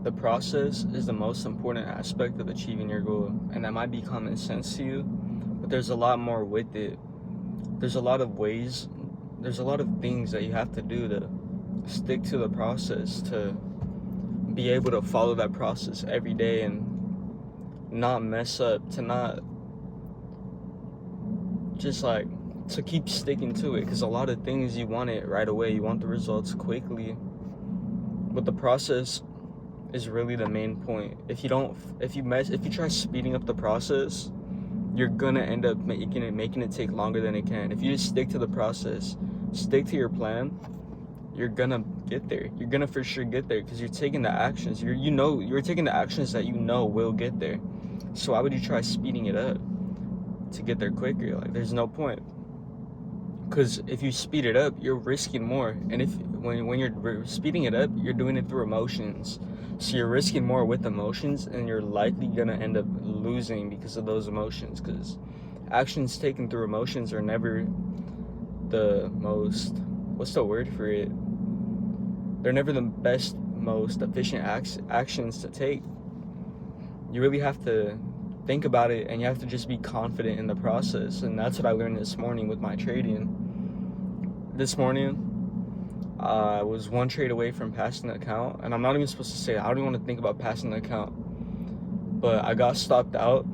The process is the most important aspect of achieving your goal, and that might be common sense to you, but there's a lot more with it. There's a lot of ways, there's a lot of things that you have to do to stick to the process, to be able to follow that process every day and not mess up, to not just like to keep sticking to it, because a lot of things you want it right away, you want the results quickly, but the process is really the main point. If you try speeding up the process, you're gonna end up making it take longer than it can. If you just stick to the process, stick to your plan, you're gonna get there. You're gonna for sure get there, because you're taking the actions. You're taking the actions that you know will get there. So why would you try speeding it up to get there quicker? Like, there's no point. Because if you speed it up, you're risking more. And when you're speeding it up, you're doing it through emotions. So you're risking more with emotions, and you're likely gonna end up losing because of those emotions. Because actions taken through emotions are never the most, what's the word for it? They're never the best, most efficient actions to take. You really have to think about it, and you have to just be confident in the process. And that's what I learned this morning with my trading. This morning, I was one trade away from passing the account, and I'm not even supposed to say it. I don't even want to think about passing the account, but I got stopped out.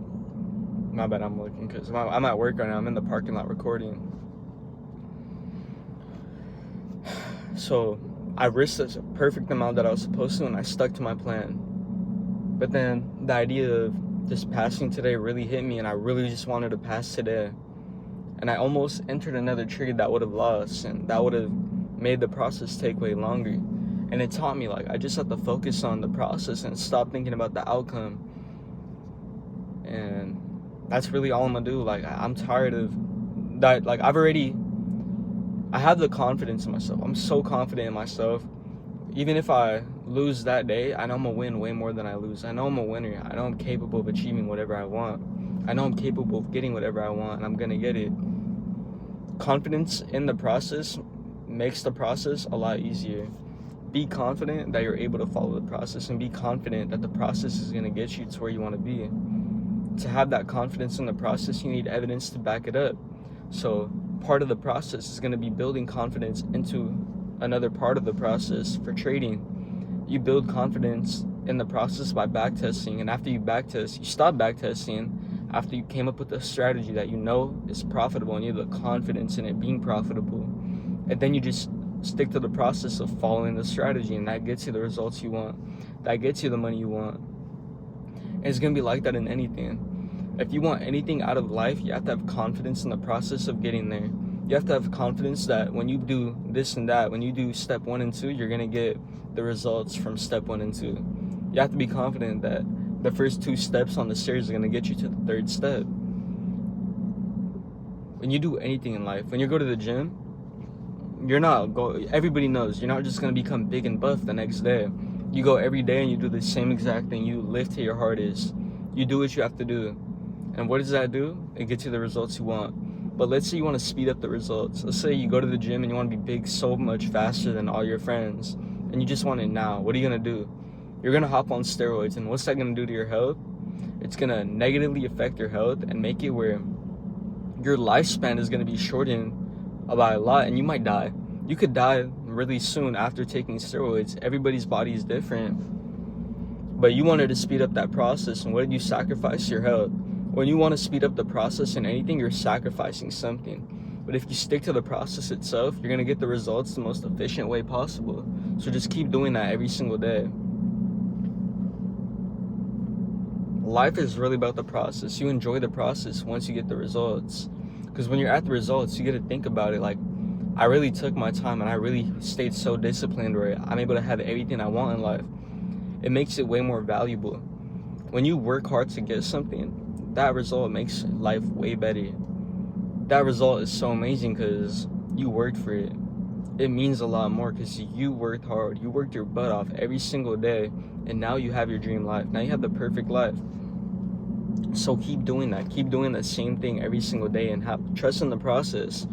My bad, I'm looking, because I'm at work right now. I'm in the parking lot recording. So I risked a perfect amount that I was supposed to, and I stuck to my plan. But then the idea of just passing today really hit me, and I really just wanted to pass today. And I almost entered another trade that would have lost, and that would have made the process take way longer. And it taught me, like, I just have to focus on the process and stop thinking about the outcome. And that's really all I'm gonna do. Like, I'm tired of that. Like, I have the confidence in myself. I'm so confident in myself. Even if I lose that day, I know I'm gonna win way more than I lose. I know I'm a winner. I know I'm capable of achieving whatever I want. I know I'm capable of getting whatever I want, and I'm gonna get it. Confidence in the process makes the process a lot easier. Be confident that you're able to follow the process, and be confident that the process is gonna get you to where you wanna be. To have that confidence in the process, you need evidence to back it up. So part of the process is gonna be building confidence into another part of the process. For trading, you build confidence in the process by backtesting, and after you backtest, you stop backtesting after you came up with a strategy that you know is profitable and you have the confidence in it being profitable, and then you just stick to the process of following the strategy, and that gets you the results you want, that gets you the money you want. And it's gonna be like that in anything. If you want anything out of life, you have to have confidence in the process of getting there. You have to have confidence that when you do this and that, when you do step 1 and 2, you're gonna get the results from step 1 and 2. You have to be confident that the first 2 steps on the stairs are gonna get you to the 3rd step. When you do anything in life, when you go to the gym, everybody knows, you're not just gonna become big and buff the next day. You go every day and you do the same exact thing. You lift to your hardest. You do what you have to do. And what does that do? It gets you the results you want. But let's say you want to speed up the results. Let's say you go to the gym and you want to be big so much faster than all your friends, and you just want it now. What are you going to do? You're going to hop on steroids, and what's that going to do to your health? It's going to negatively affect your health and make it where your lifespan is going to be shortened by a lot, and you might die. You could die really soon after taking steroids. Everybody's body is different. But you wanted to speed up that process, and what did you sacrifice? Your health. When you want to speed up the process in anything, you're sacrificing something. But if you stick to the process itself, you're going to get the results the most efficient way possible. So just keep doing that every single day. Life is really about the process. You enjoy the process once you get the results. Because when you're at the results, you get to think about it. Like, I really took my time, and I really stayed so disciplined where I'm able to have everything I want in life. It makes it way more valuable. When you work hard to get something, that result makes life way better. That result is so amazing because you worked for it. It means a lot more because you worked hard. You worked your butt off every single day, and now you have your dream life. Now you have the perfect life. So keep doing that. Keep doing the same thing every single day, and have trust in the process.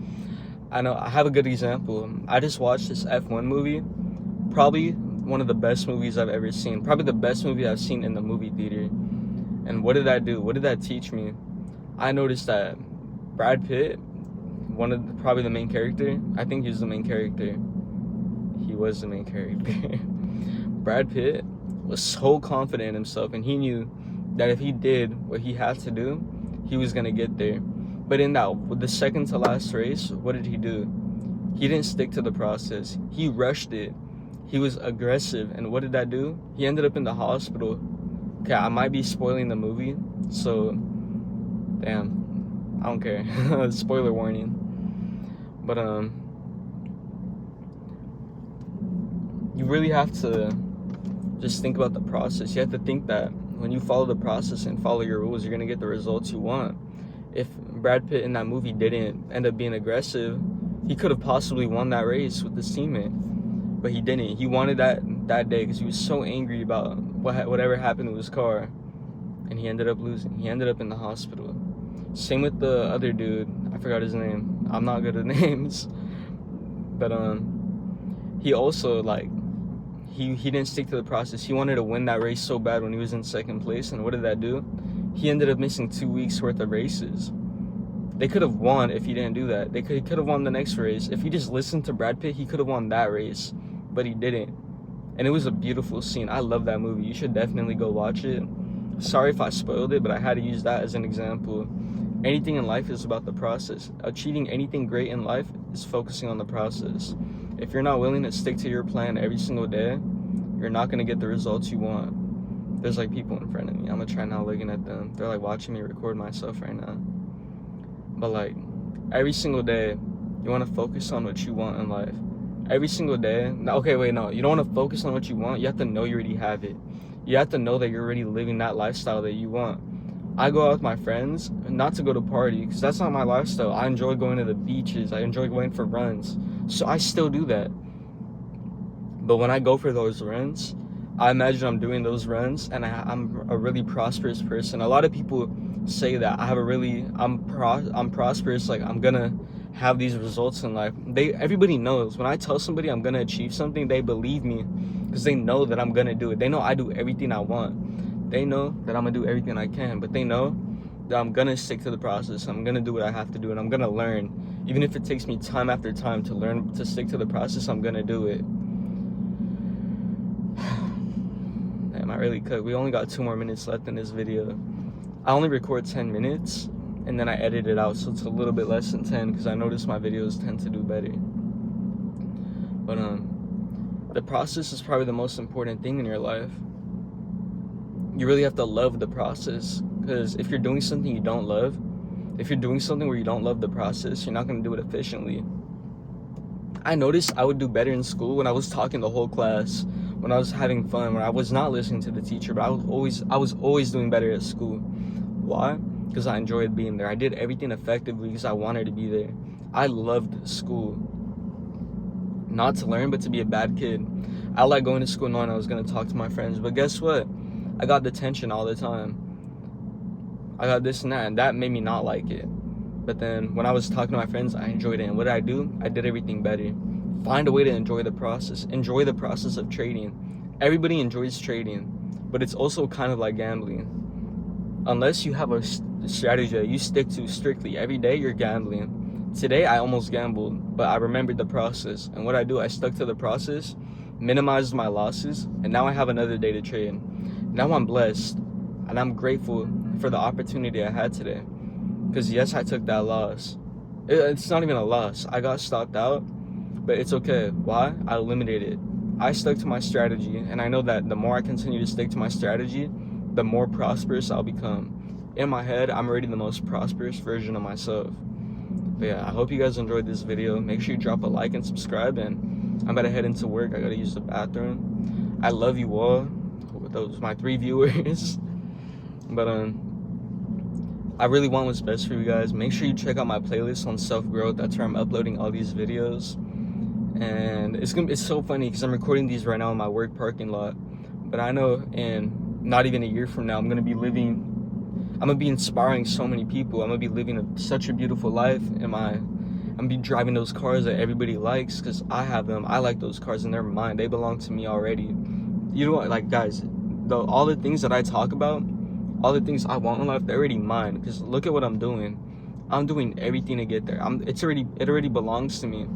I know I have a good example. I just watched this F1 movie, probably one of the best movies I've ever seen. Probably the best movie I've seen in the movie theater. And what did that do? What did that teach me? I noticed that Brad Pitt, probably the main character. I think he was the main character. He was the main character. Brad Pitt was so confident in himself, and he knew that if he did what he had to do, he was gonna get there. But in the second to last race, what did he do? He didn't stick to the process. He rushed it. He was aggressive, and what did that do? He ended up in the hospital. Okay, I might be spoiling the movie, so damn, I don't care. Spoiler warning. But you really have to just think about the process. You have to think that when you follow the process and follow your rules, you're gonna get the results you want. If Brad Pitt in that movie didn't end up being aggressive, he could have possibly won that race with his teammate, but he didn't. He wanted that day because he was so angry about whatever happened to his car, and he ended up losing. He ended up in the hospital. Same with the other dude. I forgot his name. I'm not good at names, but he also he didn't stick to the process. He wanted to win that race so bad when he was in second place, and what did that do? He ended up missing 2 weeks worth of races. They could have won if he didn't do that. He could have won the next race. If he just listened to Brad Pitt, he could have won that race, but he didn't. And it was a beautiful scene. I love that movie. You should definitely go watch it. Sorry if I spoiled it, but I had to use that as an example. Anything in life is about the process. Achieving anything great in life is focusing on the process. If you're not willing to stick to your plan every single day, you're not going to get the results you want. There's people in front of me. I'm going to try not looking at them. They're watching me record myself right now. But every single day, you want to focus on what you want in life. Every single day. Okay, wait, no. You don't want to focus on what you want. You have to know you already have it. You have to know that you're already living that lifestyle that you want. I go out with my friends, not to go to party, because that's not my lifestyle. I enjoy going to the beaches. I enjoy going for runs. So I still do that. But when I go for those runs, I imagine I'm doing those runs, and I'm a really prosperous person. A lot of people say that I'm prosperous, I'm gonna have these results in life. Everybody knows when I tell somebody I'm gonna achieve something, they believe me because they know that I'm gonna do it. They know I do everything I want. They know that I'm gonna do everything I can, but they know that I'm gonna stick to the process. I'm gonna do what I have to do, and I'm gonna learn. Even if it takes me time after time to learn to stick to the process, I'm gonna do it. Damn, I really could. We only got 2 more minutes left in this video. I only record 10 minutes, and then I edit it out, so it's a little bit less than 10, because I notice my videos tend to do better. But the process is probably the most important thing in your life. You really have to love the process, because if you're doing something you don't love, if you're doing something where you don't love the process, you're not going to do it efficiently. I noticed I would do better in school when I was talking the whole class, when I was having fun, when I was not listening to the teacher, but I was always doing better at school. Why? Because I enjoyed being there. I did everything effectively because I wanted to be there. I loved school. Not to learn, but to be a bad kid. I like going to school knowing I was going to talk to my friends, but guess what? I got detention all the time. I got this and that, and that made me not like it. But then when I was talking to my friends, I enjoyed it. And what did I do? I did everything better. Find a way to enjoy the process. Enjoy the process of trading. Everybody enjoys trading, but it's also kind of like gambling. Unless you have a strategy that you stick to strictly every day, you're gambling. Today, I almost gambled, but I remembered the process. And what I do, I stuck to the process, minimized my losses, and now I have another day to trade. Now I'm blessed, and I'm grateful for the opportunity I had today. Because yes, I took that loss. It's not even a loss. I got stopped out, but it's okay. Why? I eliminated it. I stuck to my strategy, and I know that the more I continue to stick to my strategy, the more prosperous I'll become. In my head, I'm already the most prosperous version of myself. But yeah, I hope you guys enjoyed this video. Make sure you drop a like and subscribe, and I'm about to head into work. I gotta use the bathroom. I love you all. Those my 3 viewers. But I really want what's best for you guys. Make sure you check out my playlist on self-growth. That's where I'm uploading all these videos. And it's so funny because I'm recording these right now in my work parking lot. But I know in not even a year from now, I'm gonna be inspiring so many people. I'm gonna be living such a beautiful life in my I'm be driving those cars that everybody likes because I have them. I like those cars and they're mine. They belong to me already. You know what, like, guys, all the things that I talk about, all the things I want in life, they're already mine. Because look at what I'm doing. I'm doing everything to get there. It already belongs to me.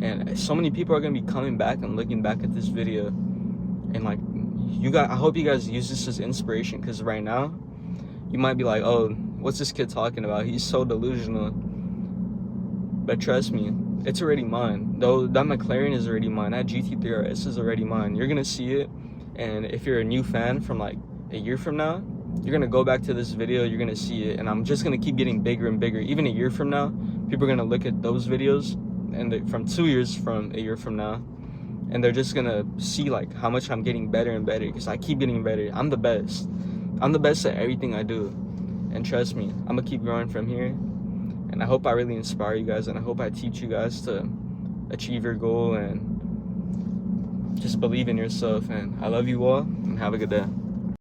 And so many people are gonna be coming back and looking back at this video, and like, I hope you guys use this as inspiration. Because right now, you might be like, oh, what's this kid talking about? He's so delusional. But trust me, it's already mine. Though that McLaren is already mine. That GT3 RS is already mine. You're gonna see it, and if you're a new fan from like a year from now, you're gonna go back to this video, you're gonna see it, and I'm just gonna keep getting bigger and bigger. Even a year from now, people are gonna look at those videos, and from 2 years from a year from now, and they're just gonna see like how much I'm getting better and better, because I keep getting better. I'm the best. I'm the best at everything I do, and trust me, I'm gonna keep growing from here. And I hope I really inspire you guys, and I hope I teach you guys to achieve your goal and just believe in yourself. And I love you all, and have a good day.